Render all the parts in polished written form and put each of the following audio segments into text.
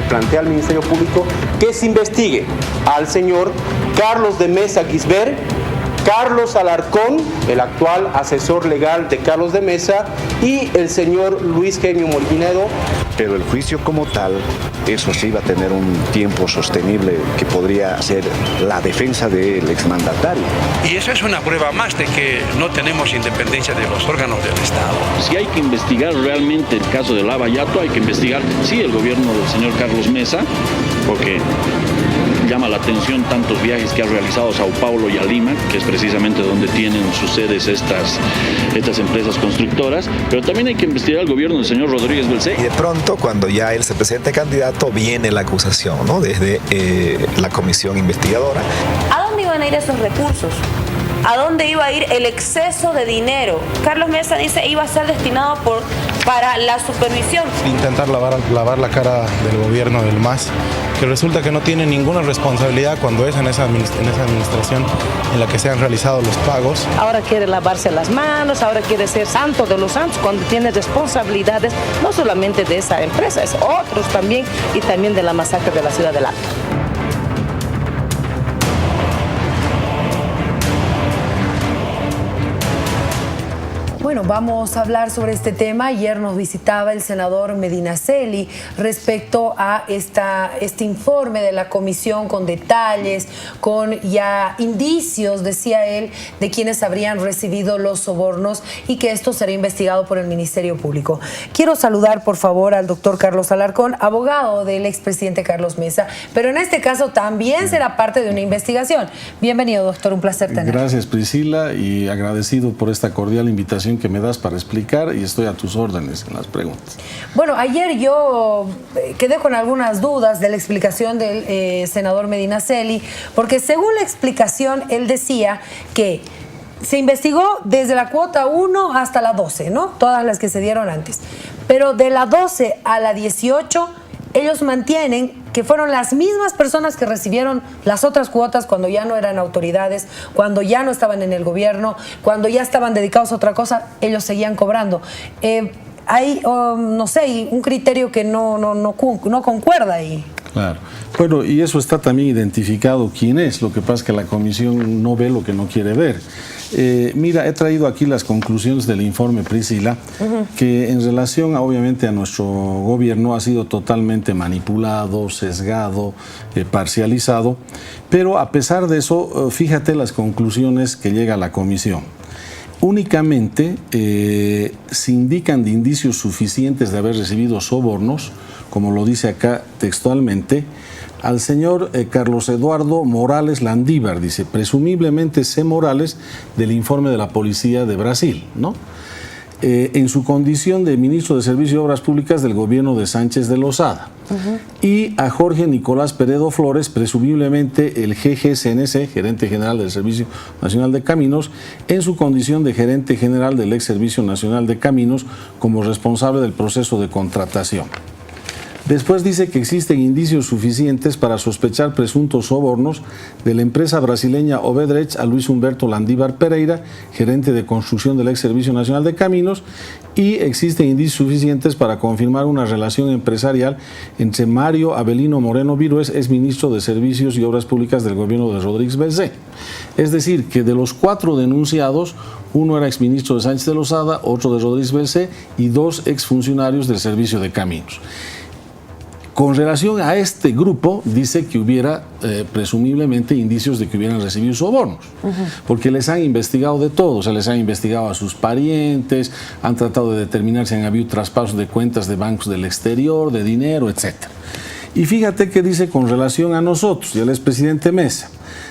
plantea al Ministerio Público que se investigue al señor Carlos de Mesa Gisbert, Carlos Alarcón, el actual asesor legal de Carlos de Mesa, y el señor Luis Genio Mollinedo. Pero el juicio como tal, eso sí va a tener un tiempo sostenible que podría ser la defensa del exmandatario. Y eso es una prueba más de que no tenemos independencia de los órganos del Estado. Si hay que investigar realmente el caso de Lava Jato, hay que investigar, sí, el gobierno del señor Carlos Mesa, porque llama la atención tantos viajes que ha realizado a Sao Paulo y a Lima, que es precisamente donde tienen sus sedes estas empresas constructoras, pero también hay que investigar al gobierno del señor Rodríguez Belcé. Y de pronto, cuando ya él se presenta candidato, viene la acusación, ¿no? Desde la comisión investigadora. ¿A dónde iban a ir esos recursos? ¿A dónde iba a ir el exceso de dinero? Carlos Mesa dice iba a ser destinado para la supervisión. Intentar lavar la cara del gobierno del MAS, que resulta que no tiene ninguna responsabilidad cuando es en esa administración en la que se han realizado los pagos. Ahora quiere lavarse las manos, ahora quiere ser santo de los santos, cuando tiene responsabilidades no solamente de esa empresa, es otros también, y también de la masacre de la ciudad del Alto. Bueno, vamos a hablar sobre este tema. Ayer nos visitaba el senador Medinaceli respecto a este informe de la comisión con detalles, con ya indicios, decía él, de quienes habrían recibido los sobornos y que esto será investigado por el Ministerio Público. Quiero saludar, por favor, al doctor Carlos Alarcón, abogado del expresidente Carlos Mesa, pero en este caso también será parte de una investigación. Bienvenido, doctor, un placer tenerlo. Gracias, Priscila, y agradecido por esta cordial invitación que me das para explicar, y estoy a tus órdenes en las preguntas. Bueno, ayer yo quedé con algunas dudas de la explicación del senador Medinaceli, porque según la explicación, él decía que se investigó desde la cuota 1 hasta la 12, ¿no? Todas las que se dieron antes. Pero de la 12 a la 18, ellos mantienen que fueron las mismas personas que recibieron las otras cuotas cuando ya no eran autoridades, cuando ya no estaban en el gobierno, cuando ya estaban dedicados a otra cosa, ellos seguían cobrando. Hay, no sé, un criterio que no concuerda ahí. Claro. Bueno, y eso está también identificado quién es. Lo que pasa es que la comisión no ve lo que no quiere ver. Mira, he traído aquí las conclusiones del informe, Priscila, que en relación, obviamente, a nuestro gobierno ha sido totalmente manipulado, sesgado, parcializado, pero a pesar de eso, fíjate las conclusiones que llega a la comisión. Únicamente se indican de indicios suficientes de haber recibido sobornos, como lo dice acá textualmente, al señor Carlos Eduardo Morales Landívar, dice, presumiblemente C. Morales, del informe de la Policía de Brasil, ¿no? En su condición de ministro de Servicio y Obras Públicas del gobierno de Sánchez de Lozada. Y a Jorge Nicolás Peredo Flores, presumiblemente el GGCNC, gerente general del Servicio Nacional de Caminos, en su condición de gerente general del ex Servicio Nacional de Caminos, como responsable del proceso de contratación. Después dice que existen indicios suficientes para sospechar presuntos sobornos de la empresa brasileña Obedrecht a Luis Humberto Landívar Pereira, gerente de construcción del ex Servicio Nacional de Caminos, y existen indicios suficientes para confirmar una relación empresarial entre Mario Avelino Moreno Virués, ex ministro de Servicios y Obras Públicas del gobierno de Rodríguez Belcé. Es decir, que de los 4 denunciados, uno era exministro de Sánchez de Lozada, otro de Rodríguez Belcé y 2 exfuncionarios del Servicio de Caminos. Con relación a este grupo, dice que hubiera presumiblemente indicios de que hubieran recibido sobornos, porque les han investigado de todo, o sea, les han investigado a sus parientes, han tratado de determinar si han habido traspasos de cuentas de bancos del exterior, de dinero, etc. Y fíjate que dice con relación a nosotros y al expresidente Mesa.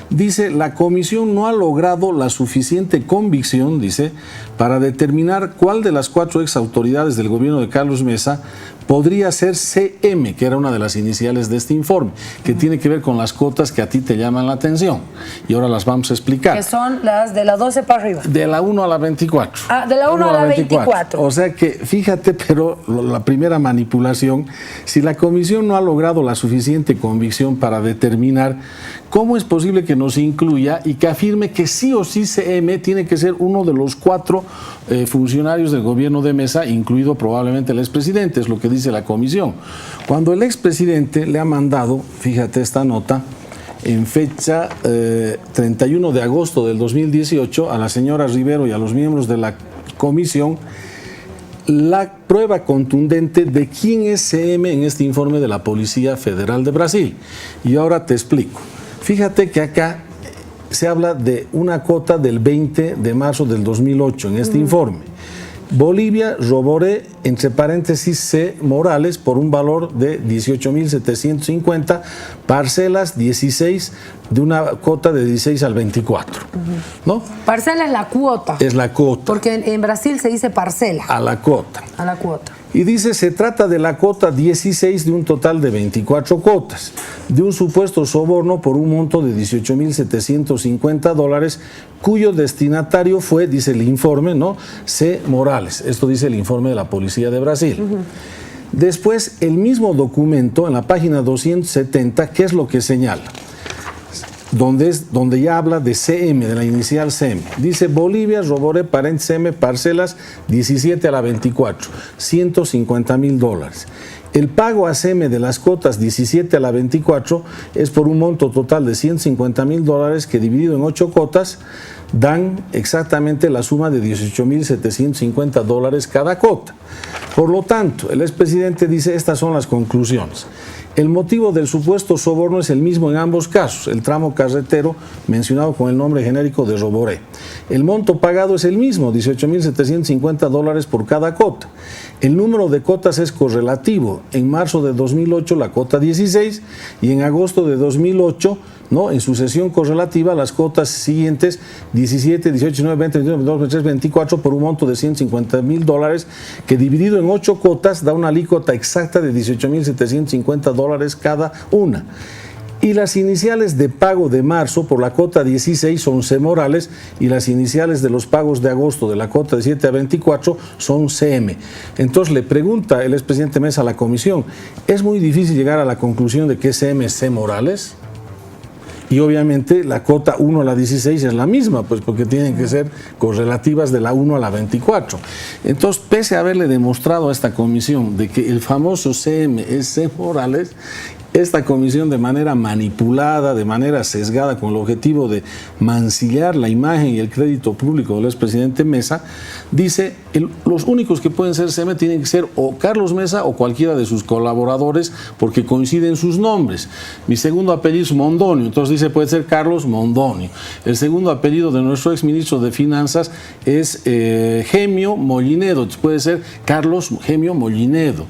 Dice, la comisión no ha logrado la suficiente convicción, dice, para determinar cuál de las 4 exautoridades del gobierno de Carlos Mesa podría ser CM, que era una de las iniciales de este informe, que tiene que ver con las cuotas que a ti te llaman la atención. Y ahora las vamos a explicar. Que son las de la 12 para arriba. De la 1 a la 24. Ah, de la 1 a la 24. O sea que, fíjate, pero la primera manipulación, si la comisión no ha logrado la suficiente convicción para determinar ¿cómo es posible que nos incluya y que afirme que sí o sí CM tiene que ser uno de los 4 funcionarios del gobierno de Mesa, incluido probablemente el expresidente? Es lo que dice la comisión. Cuando el expresidente le ha mandado, fíjate esta nota, en fecha 31 de agosto del 2018 a la señora Rivero y a los miembros de la comisión la prueba contundente de quién es CM en este informe de la Policía Federal de Brasil. Y ahora te explico. Fíjate que acá se habla de una cota del 20 de marzo del 2008 en este informe. Bolivia, Roboré, entre paréntesis C. Morales, por un valor de 18.750, parcelas 16, de una cota de 16 al 24. ¿No? Parcela es la cuota. Es la cuota. Porque en Brasil se dice parcela. A la cuota. A la cuota. Y dice, se trata de la cuota 16 de un total de 24 cuotas, de un supuesto soborno por un monto de $18.750, cuyo destinatario fue, dice el informe, ¿no? C. Morales. Esto dice el informe de la Policía de Brasil. Después, el mismo documento, en la página 270, ¿qué es lo que señala? Donde ya habla de CM, de la inicial CM. Dice Bolivia, Roboré, paréntesis CM, parcelas 17 a la 24, $150.000. El pago a CM de las cuotas 17 a la 24 es por un monto total de $150.000 que dividido en 8 cuotas dan exactamente la suma de $18.750 cada cuota. Por lo tanto, el expresidente dice, estas son las conclusiones. El motivo del supuesto soborno es el mismo en ambos casos, el tramo carretero mencionado con el nombre genérico de Roboré. El monto pagado es el mismo, $18.750 por cada cota. El número de cotas es correlativo. En marzo de 2008 la cota 16 y en agosto de 2008, ¿no?, en sucesión correlativa las cotas siguientes 17, 18, 19, 20, 21, 22, 23, 24 por un monto de $150.000 que dividido en 8 cotas da una alícuota exacta de $18.750 cada una. Y las iniciales de pago de marzo por la cota 16 son C. Morales y las iniciales de los pagos de agosto de la cota de 7 a 24 son CM. Entonces le pregunta el expresidente Mesa a la comisión, ¿es muy difícil llegar a la conclusión de que CM es C. Morales? Y obviamente la cota 1 a la 16 es la misma, pues porque tienen que ser correlativas de la 1 a la 24. Entonces, pese a haberle demostrado a esta comisión de que el famoso CM es C. Morales, esta comisión de manera manipulada, de manera sesgada, con el objetivo de mancillar la imagen y el crédito público del expresidente Mesa, dice, los únicos que pueden ser CM tienen que ser o Carlos Mesa o cualquiera de sus colaboradores, porque coinciden sus nombres. Mi segundo apellido es Mondonio, entonces dice, puede ser Carlos Mondonio. El segundo apellido de nuestro exministro de Finanzas es Gemio Mollinedo, entonces puede ser Carlos Gemio Mollinedo.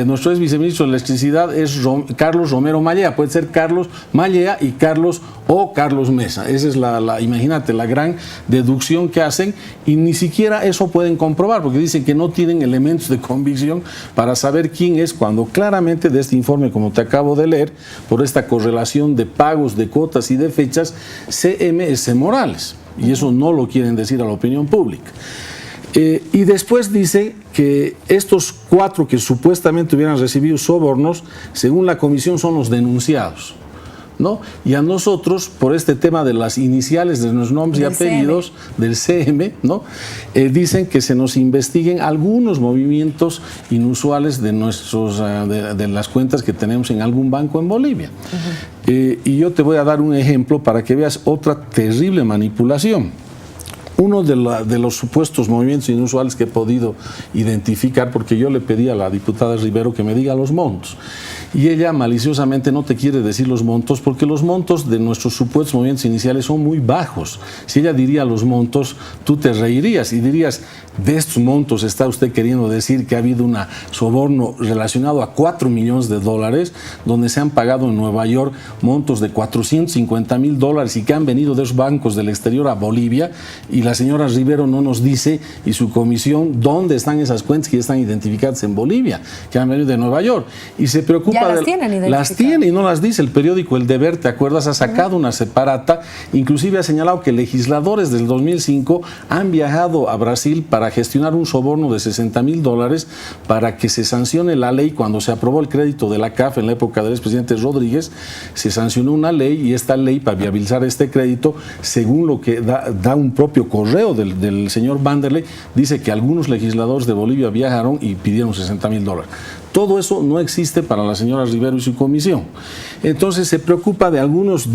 Nuestro ex viceministro de Electricidad es Carlos Romero Mallea, puede ser Carlos Mallea y Carlos o Carlos Mesa. Esa es imagínate, la gran deducción que hacen, y ni siquiera eso pueden comprobar, porque dicen que no tienen elementos de convicción para saber quién es, cuando claramente de este informe, como te acabo de leer, por esta correlación de pagos, de cuotas y de fechas, CM es C. Morales, y eso no lo quieren decir a la opinión pública. Y después dice que estos 4 que supuestamente hubieran recibido sobornos, según la comisión, son los denunciados, ¿no? Y a nosotros, por este tema de las iniciales de nuestros nombres y apellidos, del CM, ¿no?, dicen que se nos investiguen algunos movimientos inusuales de de las cuentas que tenemos en algún banco en Bolivia. Y yo te voy a dar un ejemplo para que veas otra terrible manipulación. Uno de los supuestos movimientos inusuales que he podido identificar, porque yo le pedí a la diputada Rivero que me diga los montos, y ella maliciosamente no te quiere decir los montos, porque los montos de nuestros supuestos movimientos iniciales son muy bajos. Si ella diría los montos, tú te reirías y dirías, de estos montos está usted queriendo decir que ha habido un soborno relacionado a $4 millones, donde se han pagado en Nueva York montos de $450.000 y que han venido de esos bancos del exterior a Bolivia, y la señora Rivero no nos dice, y su comisión, dónde están esas cuentas que ya están identificadas en Bolivia, que han venido de Nueva York. Y se preocupa ya las tienen identificadas. Las tiene y no las dice. El periódico El Deber, ¿te acuerdas? Ha sacado una separata, inclusive ha señalado que legisladores del 2005 han viajado a Brasil para gestionar un soborno de $60,000 para que se sancione la ley. Cuando se aprobó el crédito de la CAF en la época del expresidente Rodríguez, se sancionó una ley, y esta ley, para viabilizar este crédito, según lo que da un propio correo del señor Vanderlei, dice que algunos legisladores de Bolivia viajaron y pidieron $60,000. Todo eso no existe para la señora Rivero y su comisión. Entonces se preocupa de algunos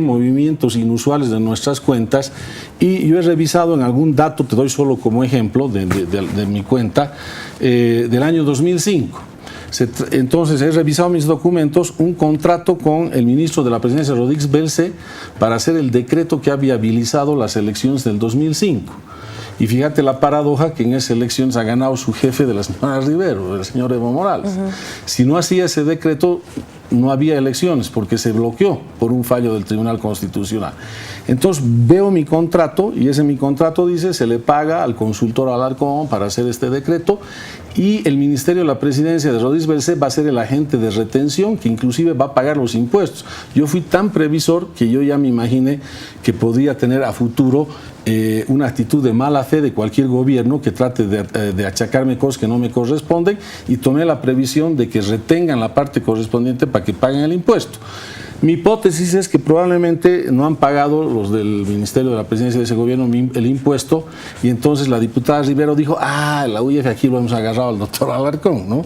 movimientos inusuales de nuestras cuentas, y yo he revisado en algún dato, te doy solo como ejemplo de mi cuenta, del año 2005. Entonces he revisado mis documentos, un contrato con el ministro de la Presidencia, Rodríguez Belcé, para hacer el decreto que ha viabilizado las elecciones del 2005. Y fíjate la paradoja, que en esa elección se ha ganado su jefe de la señora Rivero, el señor Evo Morales. Si no hacía ese decreto, no había elecciones, porque se bloqueó por un fallo del Tribunal Constitucional. Entonces veo mi contrato, y mi contrato dice, se le paga al consultor Alarcón para hacer este decreto, y el Ministerio de la Presidencia de Rodríguez Belcé va a ser el agente de retención, que inclusive va a pagar los impuestos. Yo fui tan previsor que yo ya me imaginé que podría tener a futuro una actitud de mala fe de cualquier gobierno que trate de achacarme cosas que no me corresponden, y tomé la previsión de que retengan la parte correspondiente para que paguen el impuesto. Mi hipótesis es que probablemente no han pagado los del Ministerio de la Presidencia de ese gobierno el impuesto, y entonces la diputada Rivero dijo, la UIF aquí lo hemos agarrado al doctor Alarcón, ¿no?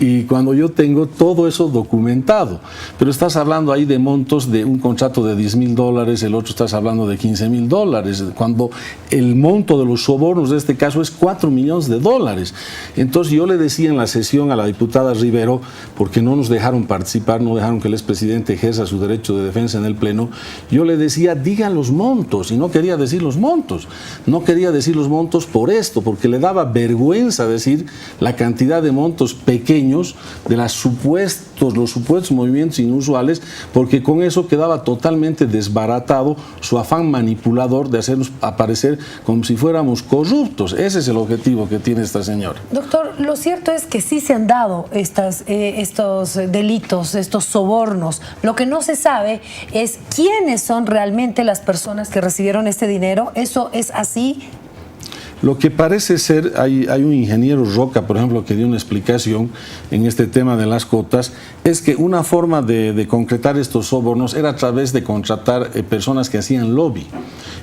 Y cuando yo tengo todo eso documentado, pero estás hablando ahí de montos de un contrato de $10,000, el otro estás hablando de $15,000, cuando el monto de los sobornos de este caso es $4 millones. Entonces yo le decía en la sesión a la diputada Rivero, porque no nos dejaron participar, no dejaron que el expresidente ejerza su derecho de defensa en el Pleno, yo le decía, digan los montos, y no quería decir los montos. No quería decir los montos por esto, porque le daba vergüenza decir la cantidad de montos pequeños de los supuestos movimientos inusuales, porque con eso quedaba totalmente desbaratado su afán manipulador de hacernos aparecer como si fuéramos corruptos. Ese es el objetivo que tiene esta señora. Doctor, lo cierto es que sí se han dado estos delitos, estos sobornos. Lo que no se sabe es quiénes son realmente las personas que recibieron este dinero. ¿Eso es así? Lo que parece ser, hay un ingeniero Roca, por ejemplo, que dio una explicación en este tema de las cotas, es que una forma de concretar estos sobornos era a través de contratar personas que hacían lobby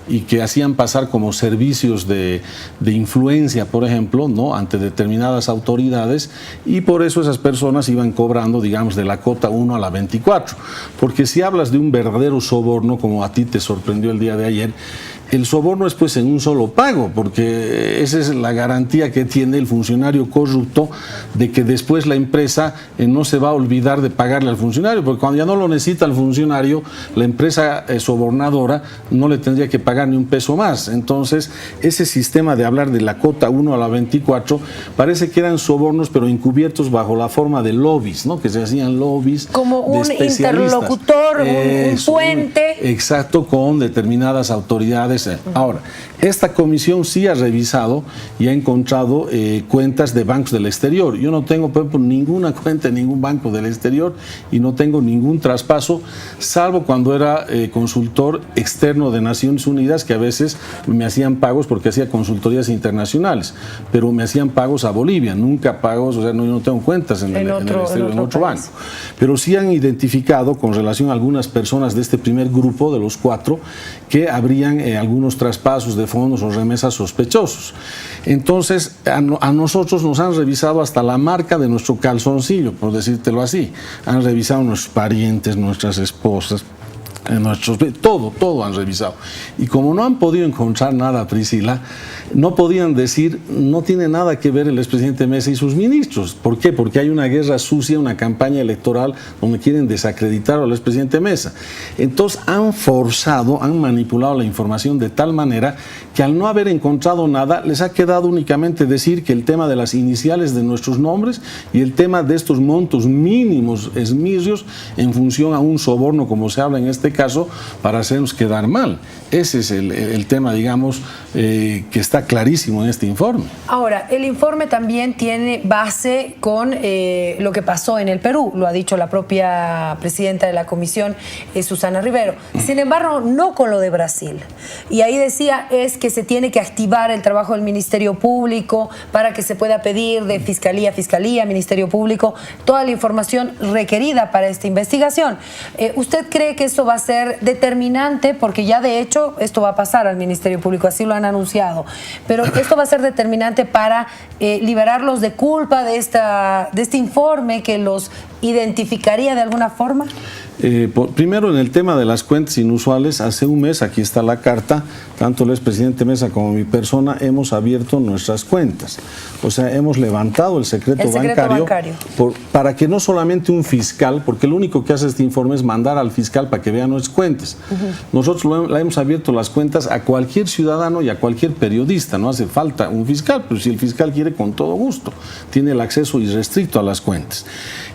y que hacían pasar como servicios de influencia, por ejemplo, ¿no?, ante determinadas autoridades, y por eso esas personas iban cobrando, digamos, de la cota 1 a la 24. Porque si hablas de un verdadero soborno, como a ti te sorprendió el día de ayer, el soborno es pues en un solo pago, porque esa es la garantía que tiene el funcionario corrupto de que después la empresa no se va a olvidar de pagarle al funcionario, porque cuando ya no lo necesita el funcionario, la empresa sobornadora no le tendría que pagar ni un peso más. Entonces, ese sistema de hablar de la cota 1 a la 24 parece que eran sobornos, pero encubiertos bajo la forma de lobbies, ¿no?, que se hacían lobbies como un interlocutor, un puente. Exacto, con determinadas autoridades. Ahora, esta comisión sí ha revisado y ha encontrado cuentas de bancos del exterior. Yo no tengo, por ejemplo, ninguna cuenta en ningún banco del exterior y no tengo ningún traspaso, salvo cuando era consultor externo de Naciones Unidas, que a veces me hacían pagos porque hacía consultorías internacionales, pero me hacían pagos a Bolivia, nunca pagos, o sea, yo no tengo cuentas en el exterior, en otro banco. Pero sí han identificado, con relación a algunas personas de este primer grupo, de los 4, que habrían algunos traspasos de fondos o remesas sospechosos. Entonces, a nosotros nos han revisado hasta la marca de nuestro calzoncillo, por decírtelo así. Han revisado nuestros parientes, nuestras esposas, todo han revisado. Y como no han podido encontrar nada, Priscila, no podían decir, no tiene nada que ver el expresidente Mesa y sus ministros. ¿Por qué? Porque hay una guerra sucia, una campaña electoral donde quieren desacreditar al expresidente Mesa. Entonces han forzado, han manipulado la información de tal manera que al no haber encontrado nada, les ha quedado únicamente decir que el tema de las iniciales de nuestros nombres y el tema de estos montos mínimos esmirrios en función a un soborno, como se habla en este caso para hacernos quedar mal. Ese es el tema, digamos, que está clarísimo en este informe. Ahora, el informe también tiene base con lo que pasó en el Perú, lo ha dicho la propia presidenta de la comisión, Susana Rivero. Sin embargo, no con lo de Brasil. Y ahí decía es que se tiene que activar el trabajo del Ministerio Público para que se pueda pedir de Fiscalía a Fiscalía, Ministerio Público, toda la información requerida para esta investigación. ¿Usted cree que esto va a ser determinante? Porque ya de hecho esto va a pasar al Ministerio Público, así lo han anunciado, pero esto va a ser determinante para liberarlos de culpa de este informe que los identificaría de alguna forma. Primero, en el tema de las cuentas inusuales, hace un mes, aquí está la carta, tanto el expresidente Mesa como mi persona hemos abierto nuestras cuentas. O sea, hemos levantado el secreto bancario. Para que no solamente un fiscal, porque lo único que hace este informe es mandar al fiscal para que vea nuestras cuentas. Nosotros le hemos abierto las cuentas a cualquier ciudadano y a cualquier periodista. No hace falta un fiscal, pero si el fiscal quiere, con todo gusto, tiene el acceso irrestricto a las cuentas.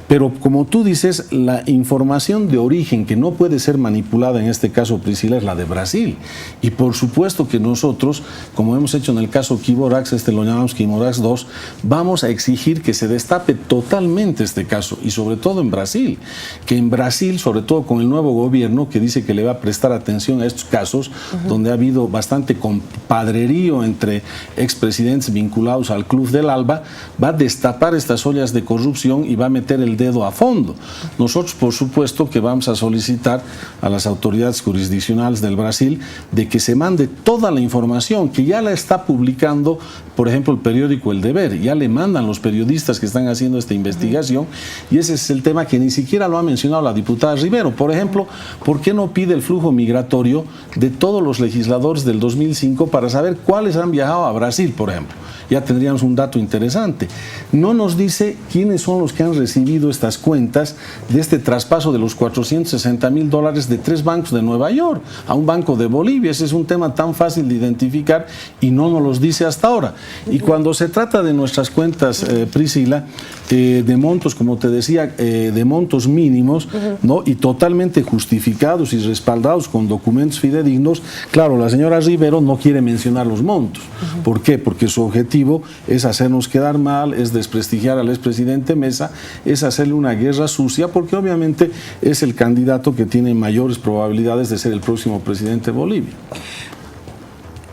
Pero como tú dices, la información de origen que no puede ser manipulada, en este caso, Priscila, es la de Brasil. Y por supuesto que nosotros, como hemos hecho en el caso Quiborax, lo llamamos Quiborax 2, vamos a exigir que se destape totalmente este caso, y sobre todo en Brasil. Que en Brasil, sobre todo con el nuevo gobierno, que dice que le va a prestar atención a estos casos, donde ha habido bastante compadrerío entre expresidentes vinculados al Club del Alba, va a destapar estas ollas de corrupción y va a meter el dedo a fondo. Nosotros, por supuesto, que vamos a solicitar a las autoridades jurisdiccionales del Brasil de que se mande toda la información, que ya la está publicando, por ejemplo, el periódico El Deber, ya le mandan los periodistas que están haciendo esta investigación, y ese es el tema que ni siquiera lo ha mencionado la diputada Rivero. Por ejemplo, ¿por qué no pide el flujo migratorio de todos los legisladores del 2005 para saber cuáles han viajado a Brasil, por ejemplo? Ya tendríamos un dato interesante. No nos dice quiénes son los que han recibido estas cuentas de este traspaso de los $460,000 de 3 bancos de Nueva York a un banco de Bolivia. Ese es un tema tan fácil de identificar y no nos los dice hasta ahora. Y cuando se trata de nuestras cuentas, Priscila, de montos, como te decía, de montos mínimos, ¿no? Y totalmente justificados y respaldados con documentos fidedignos, claro, la señora Rivero no quiere mencionar los montos. ¿Por qué? Porque su objetivo es hacernos quedar mal, es desprestigiar al expresidente Mesa, es hacerle una guerra sucia, porque obviamente es el candidato que tiene mayores probabilidades de ser el próximo presidente de Bolivia.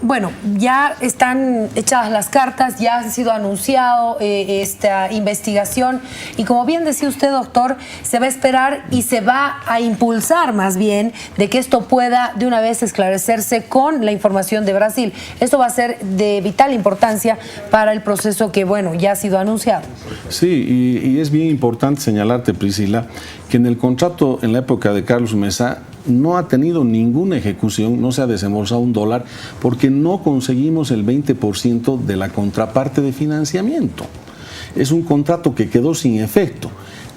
Bueno, ya están echadas las cartas, ya ha sido anunciado esta investigación y como bien decía usted, doctor, se va a esperar y se va a impulsar más bien de que esto pueda de una vez esclarecerse con la información de Brasil. Esto va a ser de vital importancia para el proceso que, bueno, ya ha sido anunciado. Sí, y es bien importante señalarte, Priscila, que en el contrato en la época de Carlos Mesa no ha tenido ninguna ejecución, no se ha desembolsado $1 porque no conseguimos el 20% de la contraparte de financiamiento. Es un contrato que quedó sin efecto.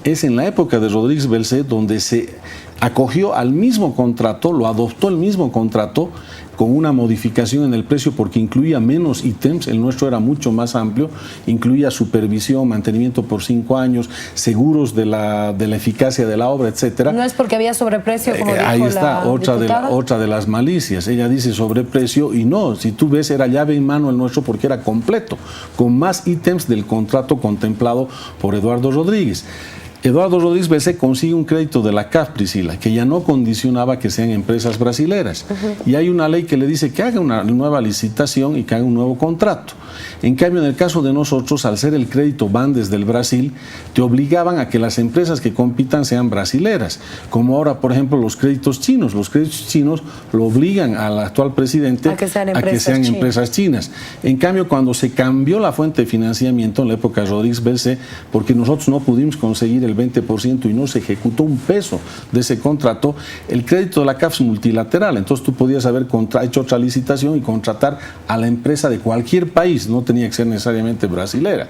Es en la época de Rodríguez Belcé donde se acogió al mismo contrato, lo adoptó el mismo contrato con una modificación en el precio porque incluía menos ítems, el nuestro era mucho más amplio, incluía supervisión, mantenimiento por 5 años, seguros de la eficacia de la obra, etcétera. No es porque había sobreprecio, como dijo ahí está, otra de las malicias. Ella dice sobreprecio y no, si tú ves, era llave en mano el nuestro porque era completo, con más ítems del contrato contemplado por Eduardo Rodríguez. Eduardo Rodríguez Belcé consigue un crédito de la CAF, Priscila, que ya no condicionaba que sean empresas brasileras. Y hay una ley que le dice que haga una nueva licitación y que haga un nuevo contrato. En cambio, en el caso de nosotros, al ser el crédito van desde el Brasil, te obligaban a que las empresas que compitan sean brasileras. Como ahora, por ejemplo, los créditos chinos. Los créditos chinos lo obligan al actual presidente a que sean empresas chinas. En cambio, cuando se cambió la fuente de financiamiento en la época de Rodríguez Belcé, porque nosotros no pudimos conseguir el 20% y no se ejecutó un peso de ese contrato, el crédito de la CAF es multilateral, entonces tú podías haber hecho otra licitación y contratar a la empresa de cualquier país, no tenía que ser necesariamente brasilera.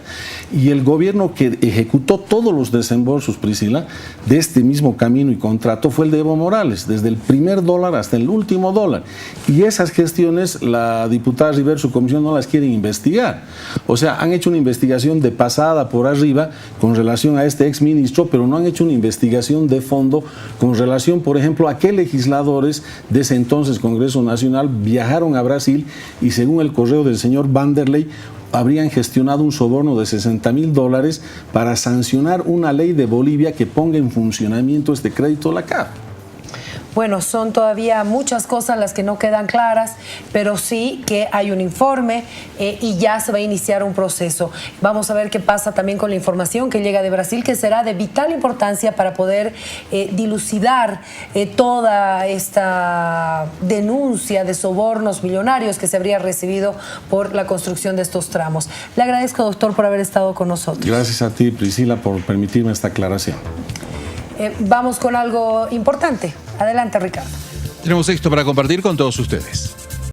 Y el gobierno que ejecutó todos los desembolsos, Priscila, de este mismo camino y contrato fue el de Evo Morales, desde el primer dólar hasta el último dólar. Y esas gestiones la diputada Rivero y su comisión no las quieren investigar. O sea, han hecho una investigación de pasada por arriba con relación a este exministro registro, pero no han hecho una investigación de fondo con relación, por ejemplo, a qué legisladores de ese entonces Congreso Nacional viajaron a Brasil y, según el correo del señor Vanderlei, habrían gestionado un soborno de $60.000 para sancionar una ley de Bolivia que ponga en funcionamiento este crédito a la CAF. Bueno, son todavía muchas cosas las que no quedan claras, pero sí que hay un informe y ya se va a iniciar un proceso. Vamos a ver qué pasa también con la información que llega de Brasil, que será de vital importancia para poder dilucidar toda esta denuncia de sobornos millonarios que se habría recibido por la construcción de estos tramos. Le agradezco, doctor, por haber estado con nosotros. Gracias a ti, Priscila, por permitirme esta aclaración. Vamos con algo importante. Adelante, Ricardo. Tenemos esto para compartir con todos ustedes.